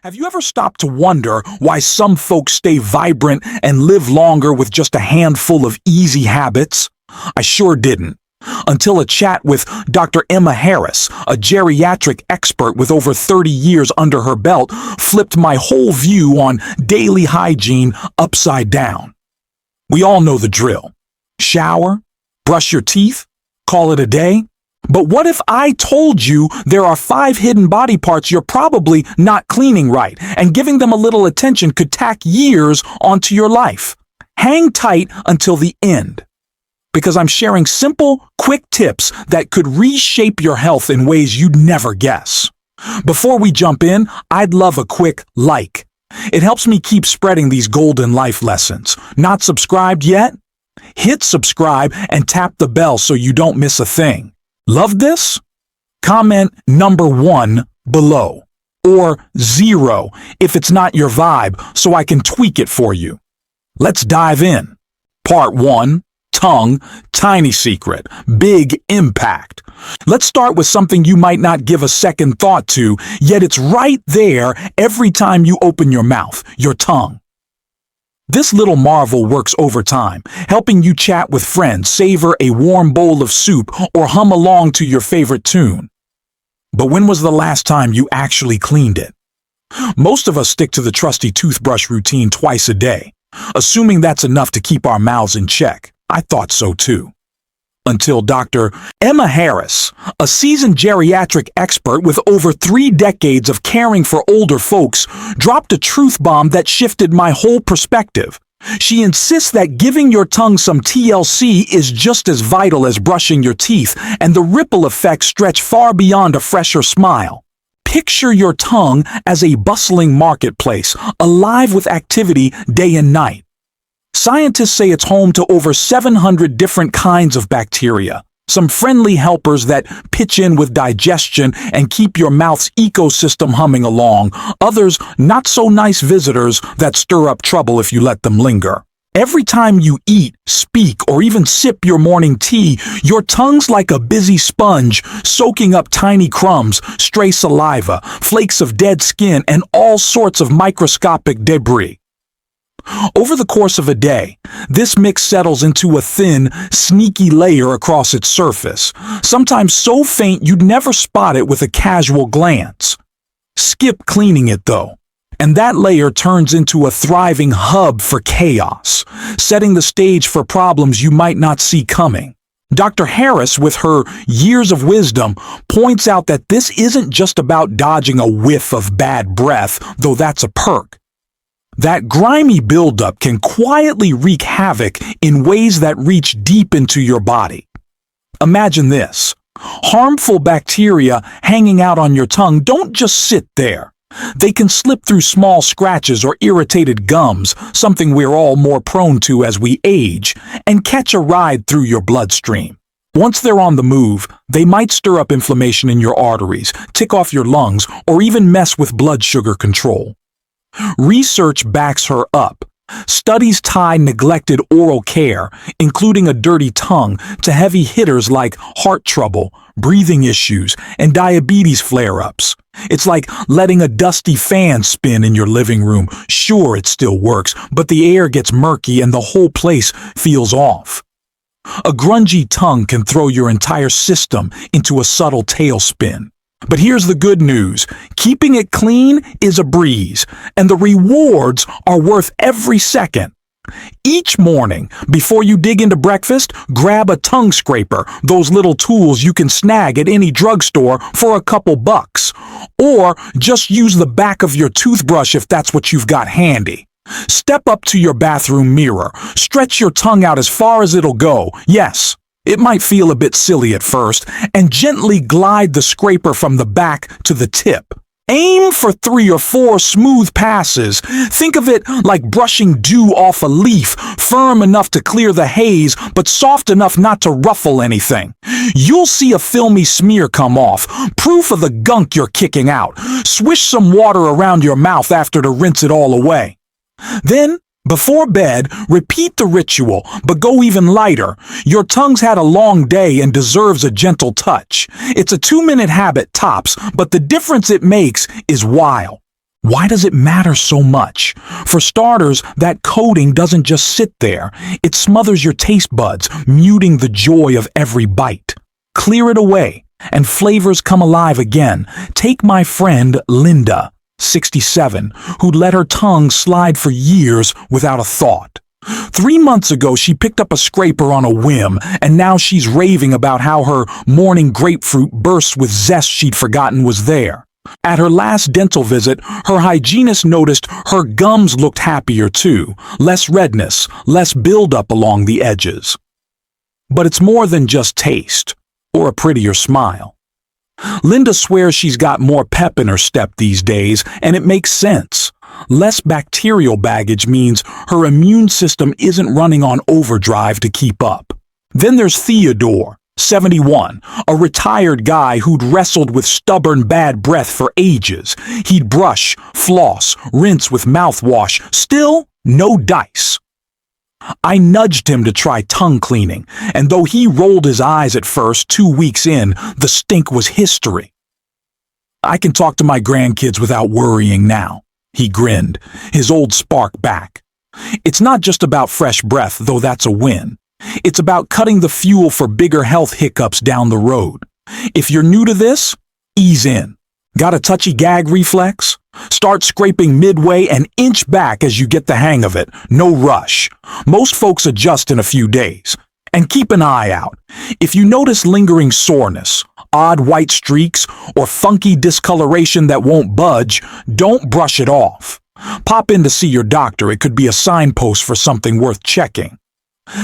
Have you ever stopped to wonder why some folks stay vibrant and live longer with just a handful of easy habits? I sure didn't. Until a chat with Dr. Emma Harris, a geriatric expert with over 30 years under her belt, flipped my whole view on daily hygiene upside down. We all know the drill. Shower, brush your teeth, call it a day. But what if I told you there are 5 hidden body parts you're probably not cleaning right, and giving them a little attention could tack years onto your life? Hang tight until the end, because I'm sharing simple, quick tips that could reshape your health in ways you'd never guess. Before we jump in, I'd love a quick like. It helps me keep spreading these golden life lessons. Not subscribed yet? Hit subscribe and tap the bell so you don't miss a thing. Love this? Comment number 1 below, or 0 if it's not your vibe, so I can tweak it for you. Let's dive in. Part 1, tongue, tiny secret, big impact. Let's start with something you might not give a second thought to, yet it's right there every time you open your mouth, your tongue. This little marvel works overtime, helping you chat with friends, savor a warm bowl of soup, or hum along to your favorite tune. But when was the last time you actually cleaned it? Most of us stick to the trusty toothbrush routine twice a day, assuming that's enough to keep our mouths in check. I thought so too. Until Dr. Emma Harris, a seasoned geriatric expert with over 3 decades of caring for older folks, dropped a truth bomb that shifted my whole perspective. She insists that giving your tongue some TLC is just as vital as brushing your teeth, and the ripple effects stretch far beyond a fresher smile. Picture your tongue as a bustling marketplace, alive with activity day and night. Scientists say it's home to over 700 different kinds of bacteria, some friendly helpers that pitch in with digestion and keep your mouth's ecosystem humming along, others not so nice visitors that stir up trouble if you let them linger. Every time you eat, speak, or even sip your morning tea, your tongue's like a busy sponge, soaking up tiny crumbs, stray saliva, flakes of dead skin, and all sorts of microscopic debris. Over the course of a day, this mix settles into a thin, sneaky layer across its surface, sometimes so faint you'd never spot it with a casual glance. Skip cleaning it though, and that layer turns into a thriving hub for chaos, setting the stage for problems you might not see coming. Dr. Harris, with her years of wisdom, points out that this isn't just about dodging a whiff of bad breath, though that's a perk. That grimy buildup can quietly wreak havoc in ways that reach deep into your body. Imagine this. Harmful bacteria hanging out on your tongue don't just sit there. They can slip through small scratches or irritated gums, something we're all more prone to as we age, and catch a ride through your bloodstream. Once they're on the move, they might stir up inflammation in your arteries, tick off your lungs, or even mess with blood sugar control. Research backs her up. Studies tie neglected oral care, including a dirty tongue, to heavy hitters like heart trouble, breathing issues, and diabetes flare-ups. It's like letting a dusty fan spin in your living room. Sure, it still works, but the air gets murky and the whole place feels off. A grungy tongue can throw your entire system into a subtle tailspin. But here's the good news. Keeping it clean is a breeze, and the rewards are worth every second. Each morning, before you dig into breakfast, grab a tongue scraper, those little tools you can snag at any drugstore for a couple bucks. Or just use the back of your toothbrush if that's what you've got handy. Step up to your bathroom mirror, stretch your tongue out as far as it'll go. Yes, it might feel a bit silly at first, and gently glide the scraper from the back to the tip. Aim for 3 or 4 smooth passes. Think of it like brushing dew off a leaf, firm enough to clear the haze, but soft enough not to ruffle anything. You'll see a filmy smear come off, proof of the gunk you're kicking out. Swish some water around your mouth after to rinse it all away. Then, before bed, repeat the ritual, but go even lighter. Your tongue's had a long day and deserves a gentle touch. It's a 2-minute habit tops, but the difference it makes is wild. Why does it matter so much? For starters, that coating doesn't just sit there. It smothers your taste buds, muting the joy of every bite. Clear it away, and flavors come alive again. Take my friend Linda, 67, who'd let her tongue slide for years without a thought. 3 months ago, she picked up a scraper on a whim, and now she's raving about how her morning grapefruit bursts with zest she'd forgotten was there. At her last dental visit, her hygienist noticed her gums looked happier too, less redness, less buildup along the edges. But it's more than just taste, or a prettier smile. Linda swears she's got more pep in her step these days, and it makes sense. Less bacterial baggage means her immune system isn't running on overdrive to keep up. Then there's Theodore, 71, a retired guy who'd wrestled with stubborn bad breath for ages. He'd brush, floss, rinse with mouthwash, still no dice. I nudged him to try tongue cleaning, and though he rolled his eyes at first, 2 weeks in, the stink was history. I can talk to my grandkids without worrying now. He grinned, his old spark back. It's not just about fresh breath, though that's a win. It's about cutting the fuel for bigger health hiccups down the road. If you're new to this, ease in. Got a touchy gag reflex? Start scraping midway and inch back as you get the hang of it. No rush. Most folks adjust in a few days. And keep an eye out. If you notice lingering soreness, odd white streaks, or funky discoloration that won't budge, don't brush it off. Pop in to see your doctor. It could be a signpost for something worth checking.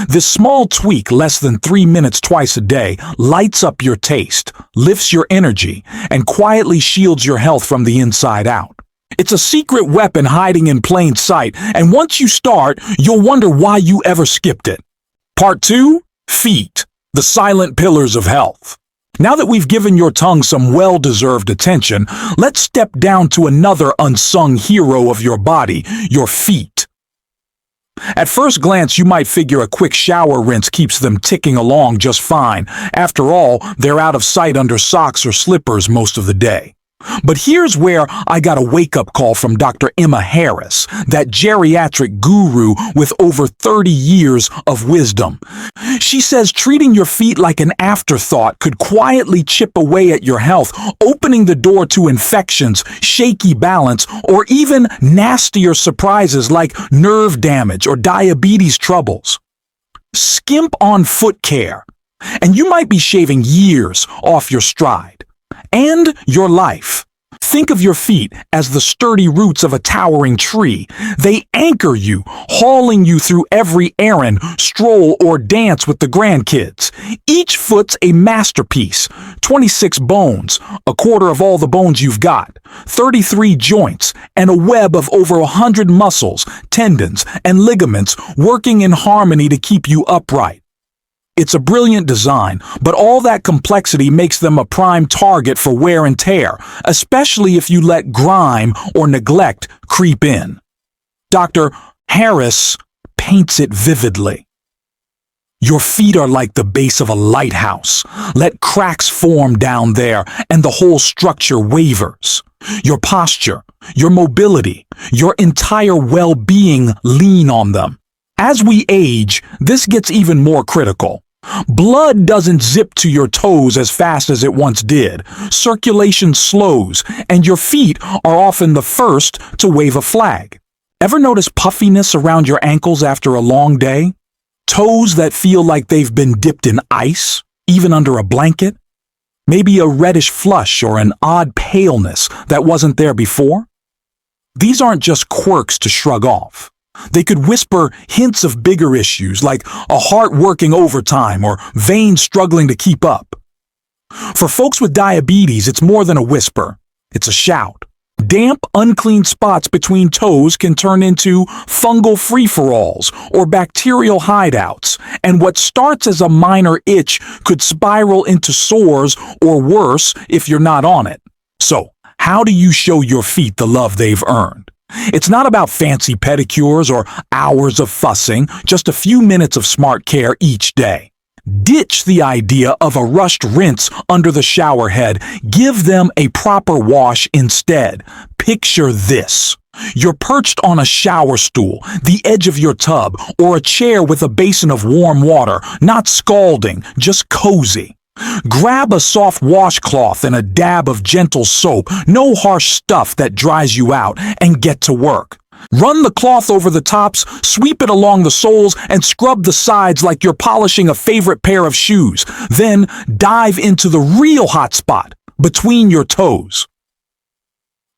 This small tweak, less than 3 minutes twice a day, lights up your taste, lifts your energy, and quietly shields your health from the inside out. It's a secret weapon hiding in plain sight, and once you start, you'll wonder why you ever skipped it. Part 2, feet, the silent pillars of health. Now that we've given your tongue some well-deserved attention, let's step down to another unsung hero of your body, your feet. At first glance, you might figure a quick shower rinse keeps them ticking along just fine. After all, they're out of sight under socks or slippers most of the day. But here's where I got a wake-up call from Dr. Emma Harris, that geriatric guru with over 30 years of wisdom. She says treating your feet like an afterthought could quietly chip away at your health, opening the door to infections, shaky balance, or even nastier surprises like nerve damage or diabetes troubles. Skimp on foot care, and you might be shaving years off your stride. And your life. Think of your feet as the sturdy roots of a towering tree. They anchor you, hauling you through every errand, stroll, or dance with the grandkids. Each foot's a masterpiece. 26 bones, a quarter of all the bones you've got, 33 joints, and a web of over 100 muscles, tendons, and ligaments working in harmony to keep you upright. It's a brilliant design, but all that complexity makes them a prime target for wear and tear, especially if you let grime or neglect creep in. Dr. Harris paints it vividly. Your feet are like the base of a lighthouse. Let cracks form down there, and the whole structure wavers. Your posture, your mobility, your entire well-being lean on them. As we age, this gets even more critical. Blood doesn't zip to your toes as fast as it once did. Circulation slows, and your feet are often the first to wave a flag. Ever notice puffiness around your ankles after a long day? Toes that feel like they've been dipped in ice, even under a blanket? Maybe a reddish flush or an odd paleness that wasn't there before? These aren't just quirks to shrug off. They could whisper hints of bigger issues like a heart working overtime or veins struggling to keep up. For folks with diabetes, it's more than a whisper. It's a shout. Damp, unclean spots between toes can turn into fungal free-for-alls or bacterial hideouts, and what starts as a minor itch could spiral into sores or worse if you're not on it. So, how do you show your feet the love they've earned? It's not about fancy pedicures or hours of fussing, just a few minutes of smart care each day. Ditch the idea of a rushed rinse under the shower head. Give them a proper wash instead. Picture this. You're perched on a shower stool, the edge of your tub, or a chair with a basin of warm water, not scalding, just cozy. Grab a soft washcloth and a dab of gentle soap, no harsh stuff that dries you out, and get to work. Run the cloth over the tops, sweep it along the soles, and scrub the sides like you're polishing a favorite pair of shoes. Then dive into the real hot spot, between your toes.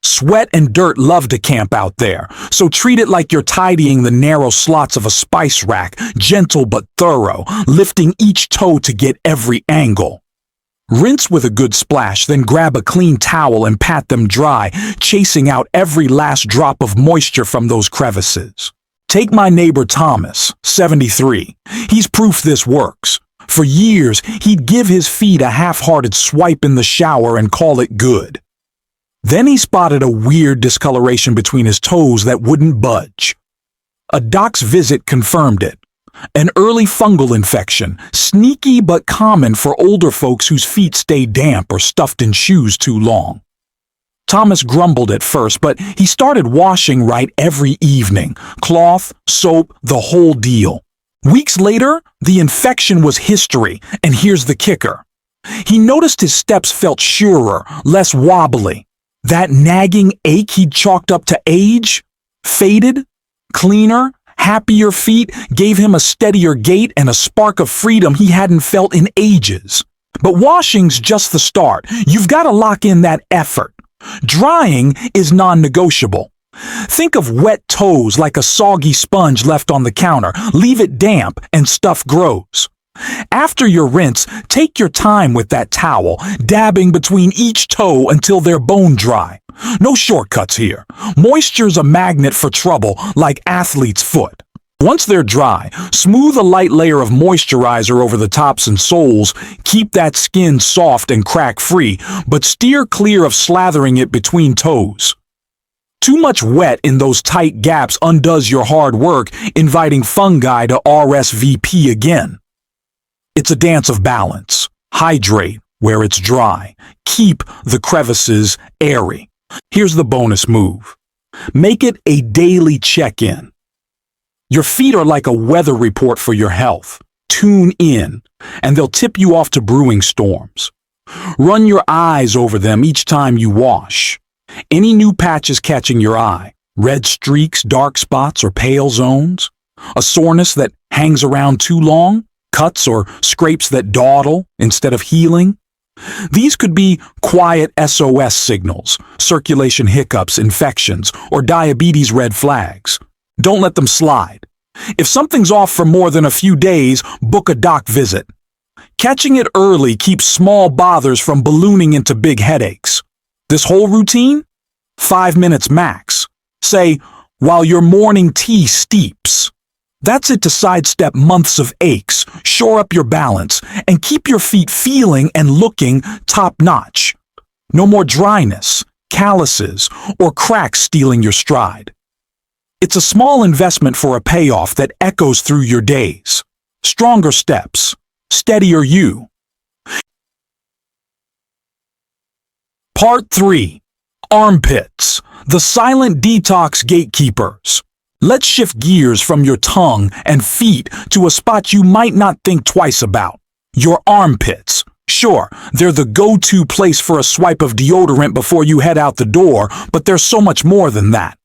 Sweat and dirt love to camp out there, so treat it like you're tidying the narrow slots of a spice rack, gentle but thorough, lifting each toe to get every angle. Rinse with a good splash, then grab a clean towel and pat them dry, chasing out every last drop of moisture from those crevices. Take my neighbor Thomas, 73. He's proof this works. For years, he'd give his feet a half-hearted swipe in the shower and call it good. Then he spotted a weird discoloration between his toes that wouldn't budge. A doc's visit confirmed it. An early fungal infection, sneaky but common for older folks whose feet stay damp or stuffed in shoes too long. Thomas grumbled at first, but he started washing right every evening. Cloth, soap, the whole deal. Weeks later, the infection was history, and here's the kicker. He noticed his steps felt surer, less wobbly. That nagging ache he'd chalked up to age faded. Cleaner, happier feet gave him a steadier gait and a spark of freedom he hadn't felt in ages. But washing's just the start. You've got to lock in that effort. Drying is non-negotiable. Think of wet toes like a soggy sponge left on the counter. Leave it damp and stuff grows. After your rinse, take your time with that towel, dabbing between each toe until they're bone dry. No shortcuts here. Moisture's a magnet for trouble, like athlete's foot. Once they're dry, smooth a light layer of moisturizer over the tops and soles. Keep that skin soft and crack-free, but steer clear of slathering it between toes. Too much wet in those tight gaps undoes your hard work, inviting fungi to RSVP again. It's a dance of balance. Hydrate where it's dry. Keep the crevices airy. Here's the bonus move. Make it a daily check-in. Your feet are like a weather report for your health. Tune in, and they'll tip you off to brewing storms. Run your eyes over them each time you wash. Any new patches catching your eye? Red streaks, dark spots, or pale zones? A soreness that hangs around too long? Cuts or scrapes that dawdle instead of healing? These could be quiet SOS signals, circulation hiccups, infections, or diabetes red flags. Don't let them slide. If something's off for more than a few days, book a doc visit. Catching it early keeps small bothers from ballooning into big headaches. This whole routine? 5 minutes max. Say, while your morning tea steeps. That's it to sidestep months of aches, shore up your balance, and keep your feet feeling and looking top-notch. No more dryness, calluses, or cracks stealing your stride. It's a small investment for a payoff that echoes through your days. Stronger steps, steadier you. Part 3. Armpits, the silent detox gatekeepers. Let's shift gears from your tongue and feet to a spot you might not think twice about. Your armpits. Sure, they're the go-to place for a swipe of deodorant before you head out the door, but there's so much more than that.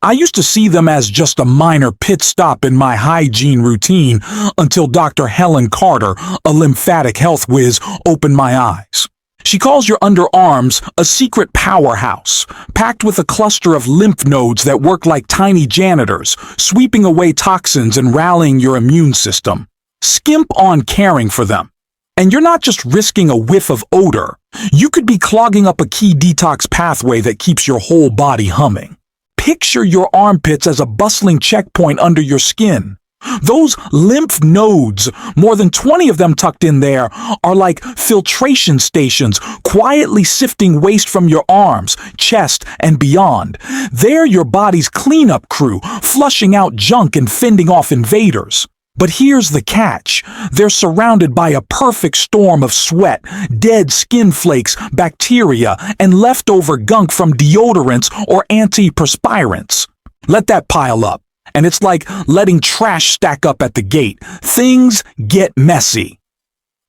I used to see them as just a minor pit stop in my hygiene routine until Dr. Helen Carter, a lymphatic health whiz, opened my eyes. She calls your underarms a secret powerhouse, packed with a cluster of lymph nodes that work like tiny janitors, sweeping away toxins and rallying your immune system. Skimp on caring for them. And you're not just risking a whiff of odor. You could be clogging up a key detox pathway that keeps your whole body humming. Picture your armpits as a bustling checkpoint under your skin. Those lymph nodes, more than 20 of them tucked in there, are like filtration stations, quietly sifting waste from your arms, chest, and beyond. They're your body's cleanup crew, flushing out junk and fending off invaders. But here's the catch. They're surrounded by a perfect storm of sweat, dead skin flakes, bacteria, and leftover gunk from deodorants or antiperspirants. Let that pile up, and it's like letting trash stack up at the gate. Things get messy.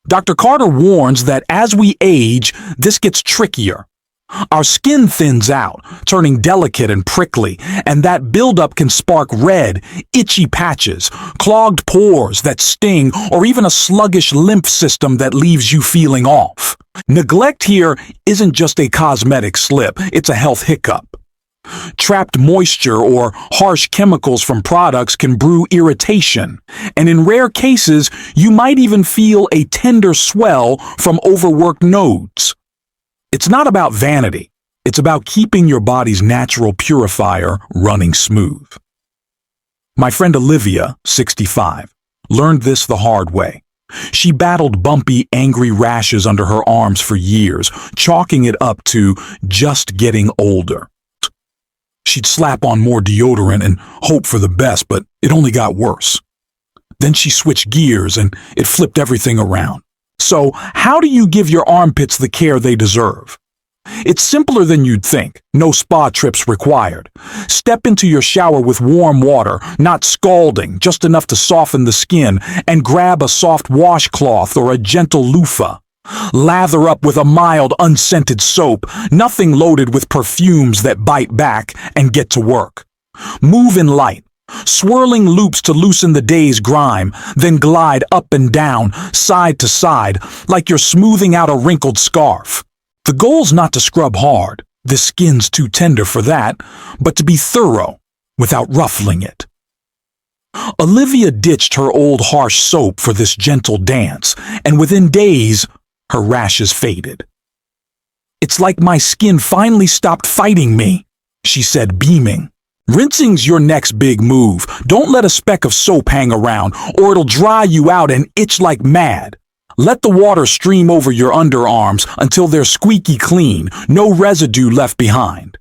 Dr. Carter warns that as we age, this gets trickier. Our skin thins out, turning delicate and prickly, and that buildup can spark red, itchy patches, clogged pores that sting, or even a sluggish lymph system that leaves you feeling off. Neglect here isn't just a cosmetic slip, it's a health hiccup. Trapped moisture or harsh chemicals from products can brew irritation, and in rare cases, you might even feel a tender swell from overworked nodes. It's not about vanity. It's about keeping your body's natural purifier running smooth. My friend Olivia, 65, learned this the hard way. She battled bumpy, angry rashes under her arms for years, chalking it up to just getting older. She'd slap on more deodorant and hope for the best, but it only got worse. Then she switched gears and it flipped everything around. So, how do you give your armpits the care they deserve? It's simpler than you'd think. No spa trips required. Step into your shower with warm water, not scalding, just enough to soften the skin, and grab a soft washcloth or a gentle loofah. Lather up with a mild, unscented soap, nothing loaded with perfumes that bite back, and get to work. Move in light. Swirling loops to loosen the day's grime, then glide up and down, side to side, like you're smoothing out a wrinkled scarf. The goal's not to scrub hard, the skin's too tender for that, but to be thorough, without ruffling it. Olivia ditched her old harsh soap for this gentle dance, and within days, her rashes faded. "It's like my skin finally stopped fighting me," she said, beaming. Rinsing's your next big move. Don't let a speck of soap hang around, or it'll dry you out and itch like mad. Let the water stream over your underarms until they're squeaky clean, no residue left behind.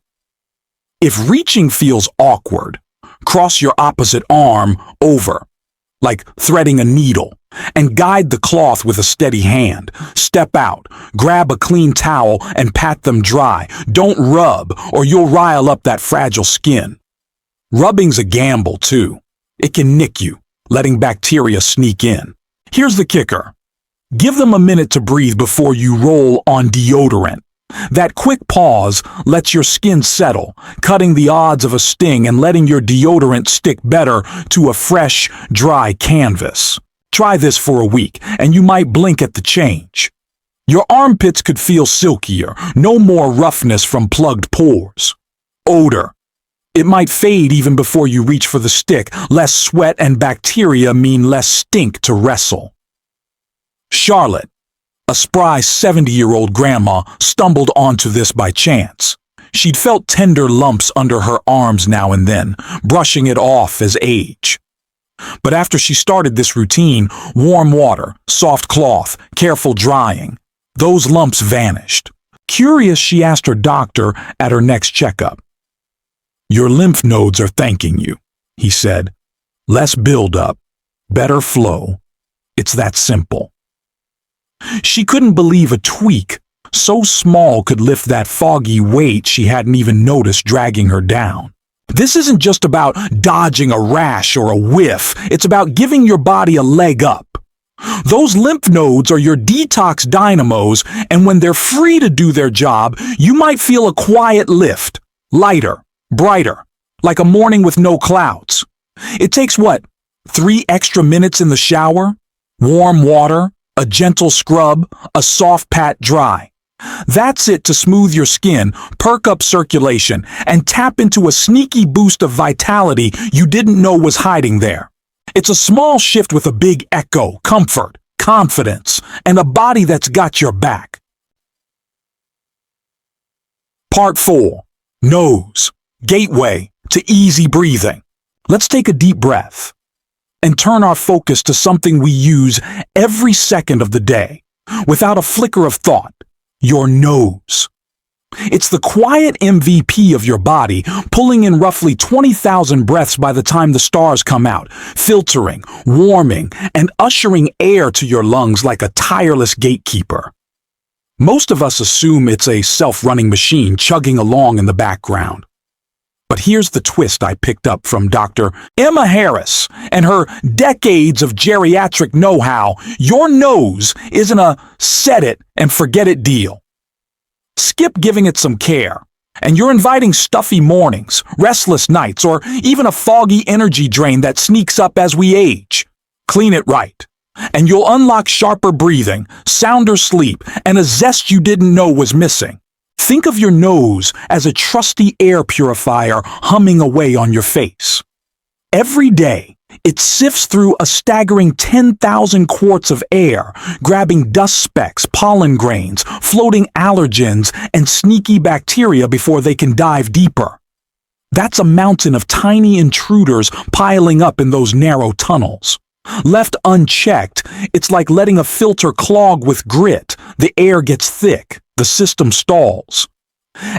If reaching feels awkward, cross your opposite arm over, like threading a needle, and guide the cloth with a steady hand. Step out, grab a clean towel, and pat them dry. Don't rub, or you'll rile up that fragile skin. Rubbing's a gamble, too. It can nick you, letting bacteria sneak in. Here's the kicker. Give them a minute to breathe before you roll on deodorant. That quick pause lets your skin settle, cutting the odds of a sting and letting your deodorant stick better to a fresh, dry canvas. Try this for a week, and you might blink at the change. Your armpits could feel silkier, no more roughness from plugged pores. Odor. It might fade even before you reach for the stick. Less sweat and bacteria mean less stink to wrestle. Charlotte, a spry 70-year-old grandma, stumbled onto this by chance. She'd felt tender lumps under her arms now and then, brushing it off as age. But after she started this routine, warm water, soft cloth, careful drying, those lumps vanished. Curious, she asked her doctor at her next checkup. "Your lymph nodes are thanking you," he said. "Less buildup, better flow. It's that simple." She couldn't believe a tweak so small could lift that foggy weight she hadn't even noticed dragging her down. This isn't just about dodging a rash or a whiff. It's about giving your body a leg up. Those lymph nodes are your detox dynamos, and when they're free to do their job, you might feel a quiet lift, lighter, brighter, like a morning with no clouds. It takes what, 3 extra minutes in the shower? Warm water, a gentle scrub, a soft pat dry. That's it to smooth your skin, perk up circulation, and tap into a sneaky boost of vitality you didn't know was hiding there. It's a small shift with a big echo, comfort, confidence, and a body that's got your back. Part 4. Nose. Gateway to easy breathing. Let's take a deep breath and turn our focus to something we use every second of the day, without a flicker of thought. Your nose. It's the quiet MVP of your body, pulling in roughly 20,000 breaths by the time the stars come out, filtering, warming, and ushering air to your lungs like a tireless gatekeeper. Most of us assume it's a self-running machine chugging along in the background. But here's the twist I picked up from Dr. Emma Harris and her decades of geriatric know-how. Your nose isn't a set-it-and-forget-it deal. Skip giving it some care, and you're inviting stuffy mornings, restless nights, or even a foggy energy drain that sneaks up as we age. Clean it right, and you'll unlock sharper breathing, sounder sleep, and a zest you didn't know was missing. Think of your nose as a trusty air purifier humming away on your face. Every day, it sifts through a staggering 10,000 quarts of air, grabbing dust specks, pollen grains, floating allergens, and sneaky bacteria before they can dive deeper. That's a mountain of tiny intruders piling up in those narrow tunnels. Left unchecked, it's like letting a filter clog with grit. The air gets thick, the system stalls.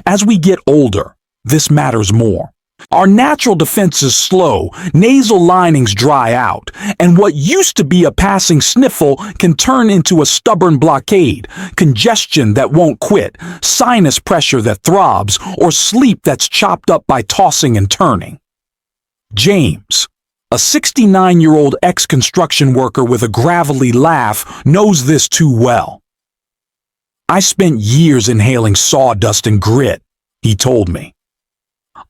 As we get older, this matters more. Our natural defenses slow, nasal linings dry out, and what used to be a passing sniffle can turn into a stubborn blockade, congestion that won't quit, sinus pressure that throbs, or sleep that's chopped up by tossing and turning. James, a 69-year-old ex-construction worker with a gravelly laugh, knows this too well. I spent years inhaling sawdust and grit, he told me.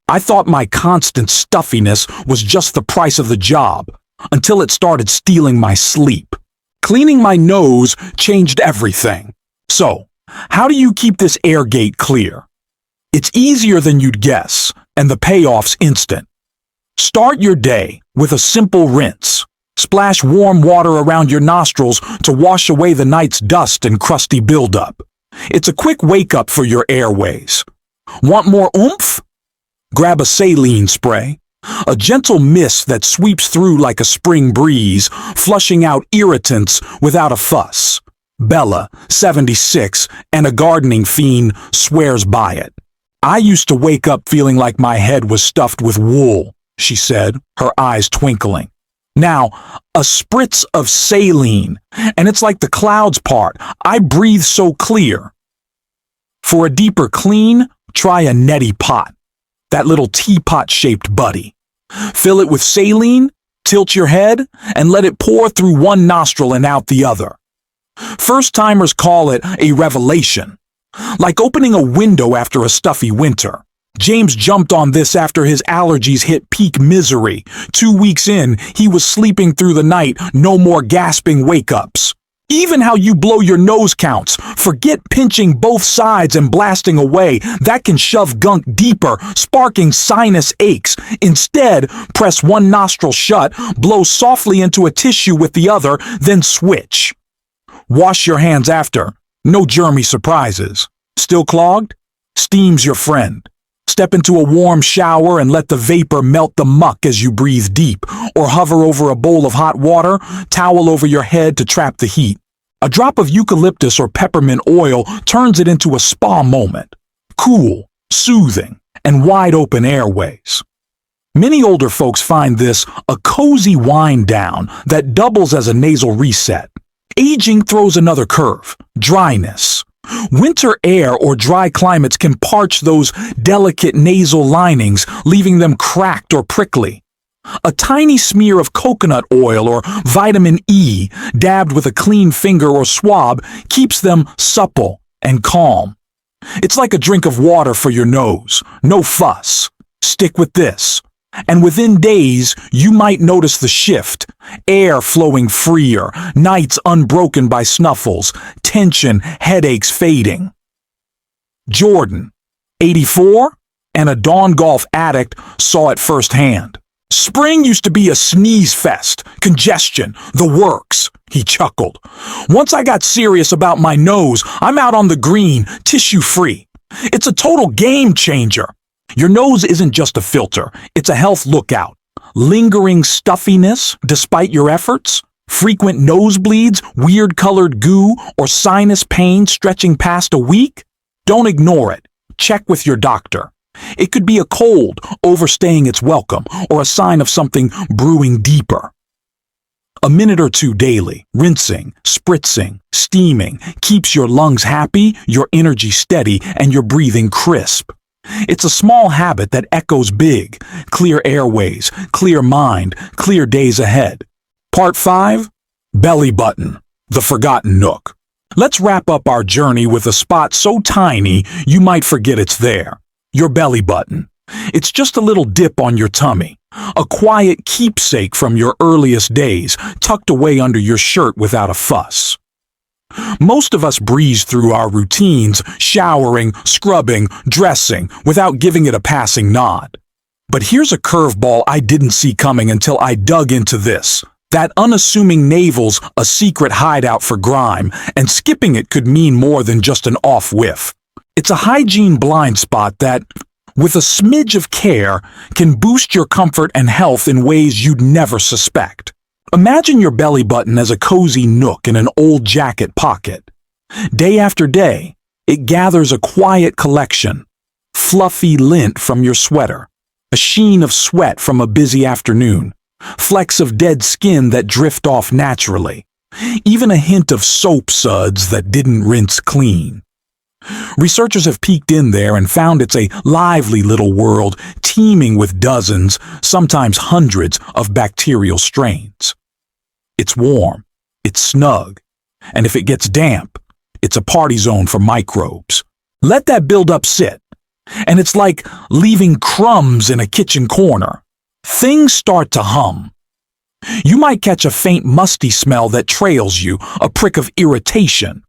I thought my constant stuffiness was just the price of the job, until it started stealing my sleep. Cleaning my nose changed everything. So, how do you keep this air gate clear? It's easier than you'd guess, and the payoff's instant. Start your day with a simple rinse. Splash warm water around your nostrils to wash away the night's dust and crusty buildup. It's a quick wake-up for your airways. Want more oomph? Grab a saline spray, a gentle mist that sweeps through like a spring breeze, flushing out irritants without a fuss. Bella, 76, and a gardening fiend, swears by it. I used to wake up feeling like my head was stuffed with wool, she said, her eyes twinkling. Now, a spritz of saline, and it's like the clouds part. I breathe so clear. For a deeper clean, try a neti pot. That little teapot-shaped buddy. Fill it with saline, tilt your head, and let it pour through one nostril and out the other. First-timers call it a revelation. Like opening a window after a stuffy winter. James jumped on this after his allergies hit peak misery. 2 weeks in, he was sleeping through the night, no more gasping wake-ups. Even how you blow your nose counts. Forget pinching both sides and blasting away. That can shove gunk deeper, sparking sinus aches. Instead, press one nostril shut, blow softly into a tissue with the other, then switch. Wash your hands after. No germy surprises. Still clogged? Steam's your friend. Step into a warm shower and let the vapor melt the muck as you breathe deep, or hover over a bowl of hot water, towel over your head to trap the heat. A drop of eucalyptus or peppermint oil turns it into a spa moment. Cool, soothing, and wide open airways. Many older folks find this a cozy wind down that doubles as a nasal reset. Aging throws another curve, dryness. Winter air or dry climates can parch those delicate nasal linings, leaving them cracked or prickly. A tiny smear of coconut oil or vitamin E, dabbed with a clean finger or swab, keeps them supple and calm. It's like a drink of water for your nose. No fuss. Stick with this. And within days, you might notice the shift. Air flowing freer, nights unbroken by snuffles, tension, headaches fading. Jordan, 84, and a Dawn Golf addict, saw it firsthand. Spring used to be a sneeze fest, congestion, the works, he chuckled. Once I got serious about my nose, I'm out on the green, tissue-free. It's a total game changer. Your nose isn't just a filter, it's a health lookout. Lingering stuffiness despite your efforts? Frequent nosebleeds, weird colored goo, or sinus pain stretching past a week? Don't ignore it. check with your doctor. It could be a cold, overstaying its welcome, or a sign of something brewing deeper. A minute or two daily, rinsing, spritzing, steaming, keeps your lungs happy, your energy steady, and your breathing crisp. It's a small habit that echoes big: clear airways, clear mind, clear days ahead. Part 5. Belly button, the forgotten nook. Let's wrap up our journey with a spot so tiny you might forget it's there. Your belly button. It's just a little dip on your tummy, a quiet keepsake from your earliest days, tucked away under your shirt without a fuss. Most of us breeze through our routines, showering, scrubbing, dressing, without giving it a passing nod. But here's a curveball I didn't see coming until I dug into this. That unassuming navel's a secret hideout for grime, and skipping it could mean more than just an off whiff. It's a hygiene blind spot that, with a smidge of care, can boost your comfort and health in ways you'd never suspect. Imagine your belly button as a cozy nook in an old jacket pocket. Day after day, it gathers a quiet collection: fluffy lint from your sweater, a sheen of sweat from a busy afternoon, flecks of dead skin that drift off naturally, even a hint of soap suds that didn't rinse clean. Researchers have peeked in there and found it's a lively little world teeming with dozens, sometimes hundreds, of bacterial strains. It's warm, it's snug, and if it gets damp, it's a party zone for microbes. Let that buildup sit, and it's like leaving crumbs in a kitchen corner. Things start to hum. You might catch a faint musty smell that trails you, a prick of irritation,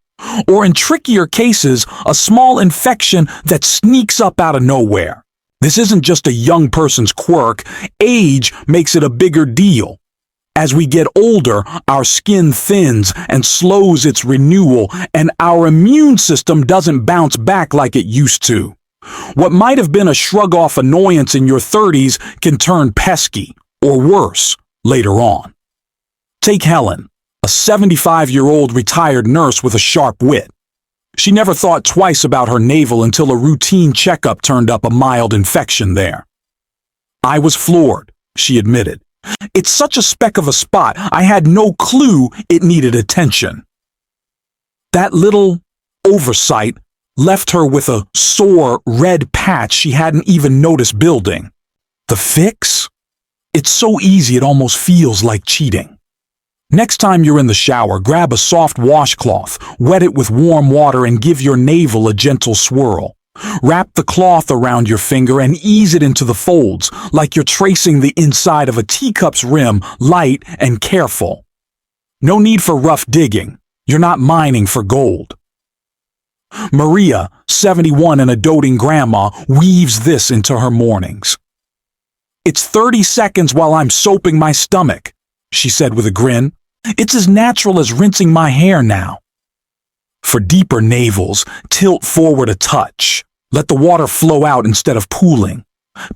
or in trickier cases, a small infection that sneaks up out of nowhere. This isn't just a young person's quirk. Age makes it a bigger deal. As we get older, our skin thins and slows its renewal, and our immune system doesn't bounce back like it used to. What might have been a shrug-off annoyance in your 30s can turn pesky, or worse, later on. Take Helen, a 75-year-old retired nurse with a sharp wit. She never thought twice about her navel until a routine checkup turned up a mild infection there. "I was floored," she admitted. "It's such a speck of a spot, I had no clue it needed attention." That little oversight left her with a sore red patch she hadn't even noticed building. The fix? It's so easy it almost feels like cheating. Next time you're in the shower, grab a soft washcloth, wet it with warm water, and give your navel a gentle swirl. Wrap the cloth around your finger and ease it into the folds, like you're tracing the inside of a teacup's rim, light and careful. No need for rough digging. You're not mining for gold. Maria, 71 and a doting grandma, weaves this into her mornings. "It's 30 seconds while I'm soaping my stomach," she said with a grin. "It's as natural as rinsing my hair now." For deeper navels, tilt forward a touch. Let the water flow out instead of pooling.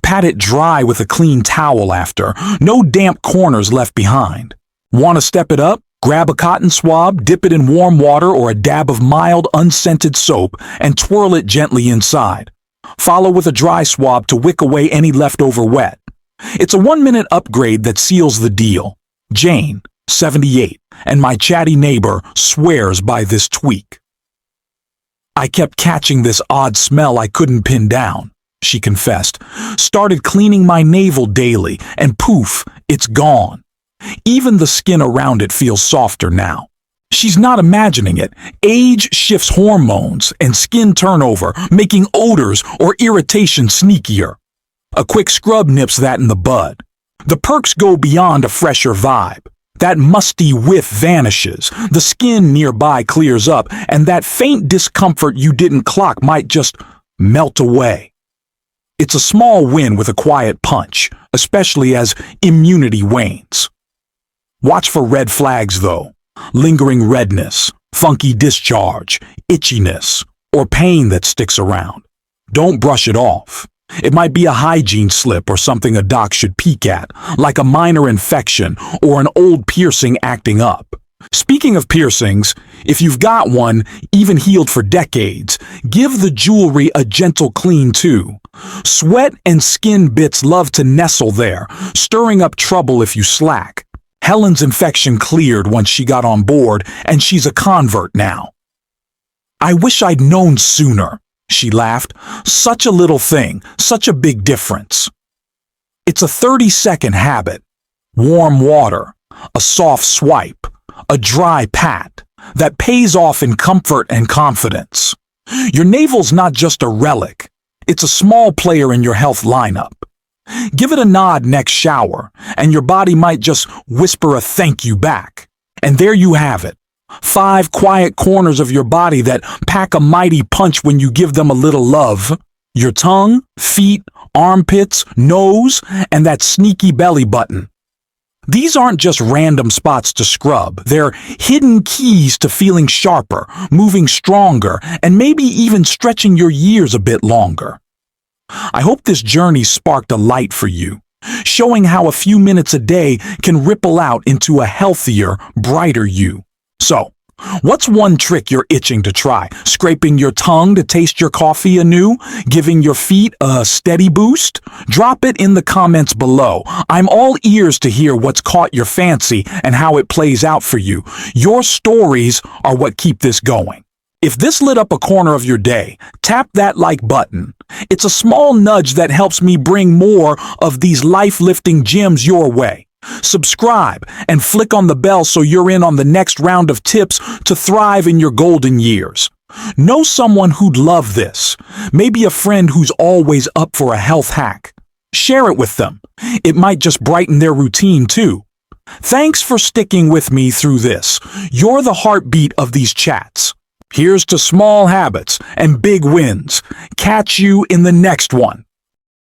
Pat it dry with a clean towel after. No damp corners left behind. Want to step it up? Grab a cotton swab, dip it in warm water or a dab of mild, unscented soap, and twirl it gently inside. Follow with a dry swab to wick away any leftover wet. It's a 1-minute upgrade that seals the deal. Jane, 78, and my chatty neighbor, swears by this tweak. "I kept catching this odd smell I couldn't pin down," she confessed. "Started cleaning my navel daily, and poof, it's gone. Even the skin around it feels softer now." She's not imagining it. Age shifts hormones and skin turnover, making odors or irritation sneakier. A quick scrub nips that in the bud. The perks go beyond a fresher vibe. That musty whiff vanishes, the skin nearby clears up, and that faint discomfort you didn't clock might just melt away. It's a small win with a quiet punch, especially as immunity wanes. Watch for red flags though: lingering redness, funky discharge, itchiness, or pain that sticks around. Don't brush it off. It might be a hygiene slip or something a doc should peek at, like a minor infection or an old piercing acting up. Speaking of piercings, if you've got one, even healed for decades, give the jewelry a gentle clean too. Sweat and skin bits love to nestle there, stirring up trouble if you slack. Helen's infection cleared once she got on board, and she's a convert now. "I wish I'd known sooner," she laughed. "Such a little thing, such a big difference." It's a 30-second habit. Warm water, a soft swipe, a dry pat that pays off in comfort and confidence. Your navel's not just a relic, it's a small player in your health lineup. Give it a nod next shower, and your body might just whisper a thank you back. And there you have it. 5 quiet corners of your body that pack a mighty punch when you give them a little love. Your tongue, feet, armpits, nose, and that sneaky belly button. These aren't just random spots to scrub. They're hidden keys to feeling sharper, moving stronger, and maybe even stretching your years a bit longer. I hope this journey sparked a light for you, showing how a few minutes a day can ripple out into a healthier, brighter you. So, what's one trick you're itching to try? Scraping your tongue to taste your coffee anew? Giving your feet a steady boost? Drop it in the comments below. I'm all ears to hear what's caught your fancy and how it plays out for you. Your stories are what keep this going. If this lit up a corner of your day, tap that like button. It's a small nudge that helps me bring more of these life-lifting gems your way. Subscribe and flick on the bell so you're in on the next round of tips to thrive in your golden years. Know someone who'd love this. Maybe a friend who's always up for a health hack. Share it with them. It might just brighten their routine too. Thanks for sticking with me through this. You're the heartbeat of these chats. Here's to small habits and big wins. Catch you in the next one.